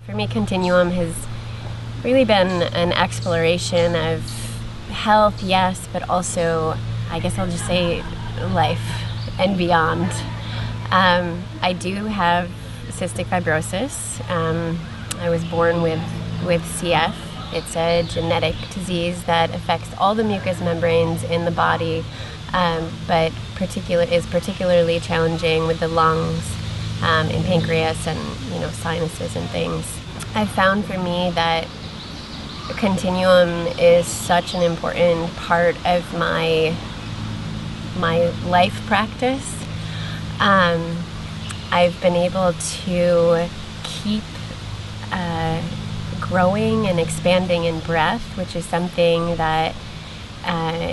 For me, Continuum has really been an exploration of health, yes, but also, I guess I'll just say, life and beyond. I do have cystic fibrosis. I was born with CF. It's a genetic disease that affects all the mucous membranes in the body, but is particularly challenging with the lungs and pancreas and sinuses and things. I've found for me that Continuum is such an important part of my life practice. I've been able to keep growing and expanding in breath, which is something that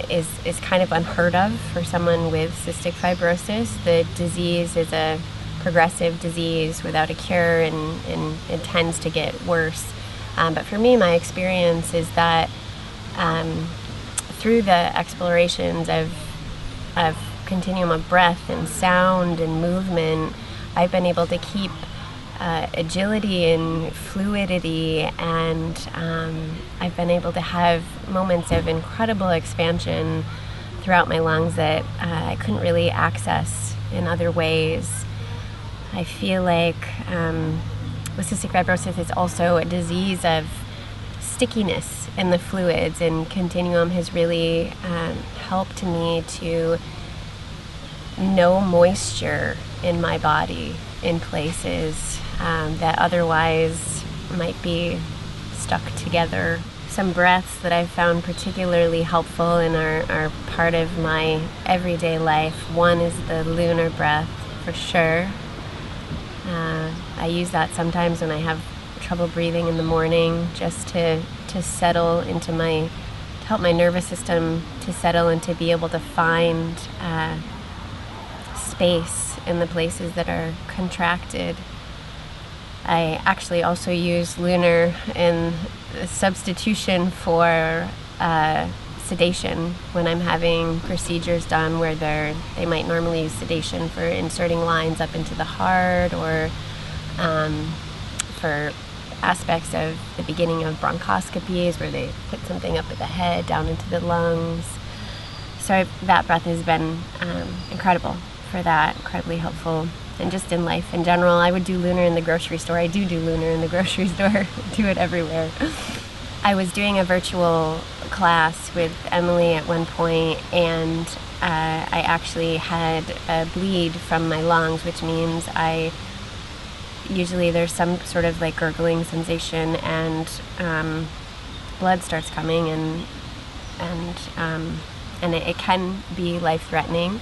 is kind of unheard of for someone with cystic fibrosis. The disease is a progressive disease without a cure, and it tends to get worse. But for me, my experience is that through the explorations of continuum of breath and sound and movement, I've been able to keep agility and fluidity, and I've been able to have moments of incredible expansion throughout my lungs that I couldn't really access in other ways. I feel like with cystic fibrosis, it's also a disease of stickiness in the fluids, and Continuum has really helped me to know moisture in my body in places that otherwise might be stuck together. Some breaths that I've found particularly helpful and are part of my everyday life. One is the lunar breath, for sure. I use that sometimes when I have trouble breathing in the morning, just to settle into to help my nervous system to settle and to be able to find space in the places that are contracted. I actually also use lunar in substitution for sedation when I'm having procedures done where they might normally use sedation for inserting lines up into the heart, or for aspects of the beginning of bronchoscopies where they put something up at the head down into the lungs. So that breath has been incredible for that, incredibly helpful. And just in life in general, I would do lunar in the grocery store. I do lunar in the grocery store, do it everywhere. I was doing a virtual class with Emily at one point, and I actually had a bleed from my lungs, which means usually there's some sort of like gurgling sensation, and blood starts coming, and it can be life-threatening.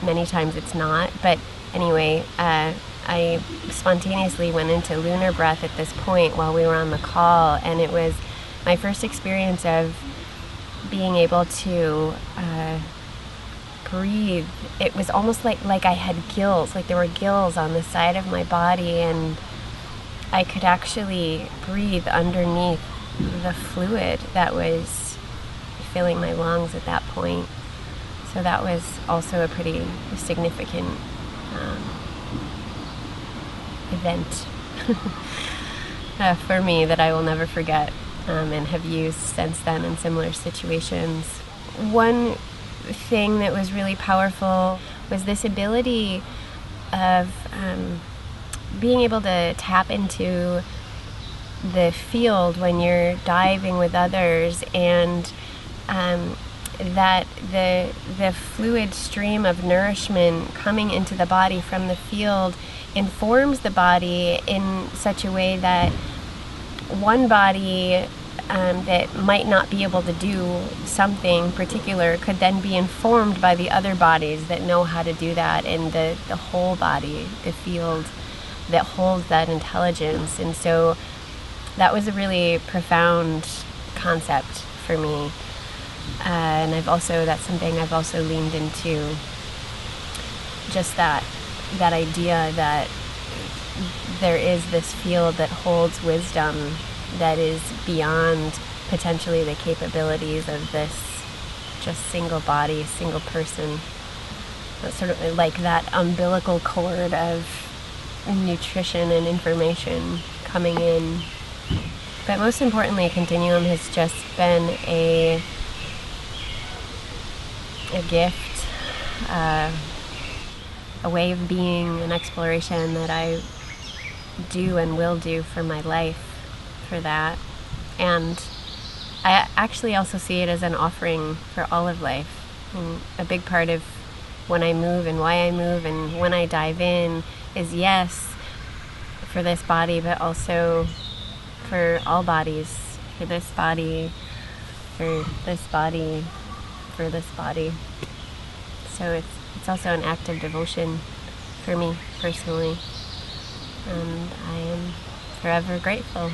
Many times it's not, but anyway, I spontaneously went into lunar breath at this point while we were on the call, and it was my first experience of being able to breathe. It was almost like I had gills, like there were gills on the side of my body, and I could actually breathe underneath the fluid that was filling my lungs at that point. So that was also a pretty significant event for me that I will never forget, and have used since then in similar situations. One thing that was really powerful was this ability of being able to tap into the field when you're diving with others, and that the fluid stream of nourishment coming into the body from the field informs the body in such a way that one body that might not be able to do something particular could then be informed by the other bodies that know how to do that, and the whole body, the field that holds that intelligence. And so that was a really profound concept for me. And that's something I've also leaned into, just that idea that there is this field that holds wisdom that is beyond potentially the capabilities of this just single body, single person. That's sort of like that umbilical cord of nutrition and information coming in. But most importantly, Continuum has just been a gift, a way of being, an exploration that I do and will do for my life, for that. And I actually also see it as an offering for all of life. And a big part of when I move and why I move and when I dive in is, yes, for this body, but also for all bodies, for this body, for this body, for this body. So it's also an act of devotion for me personally, and I am forever grateful.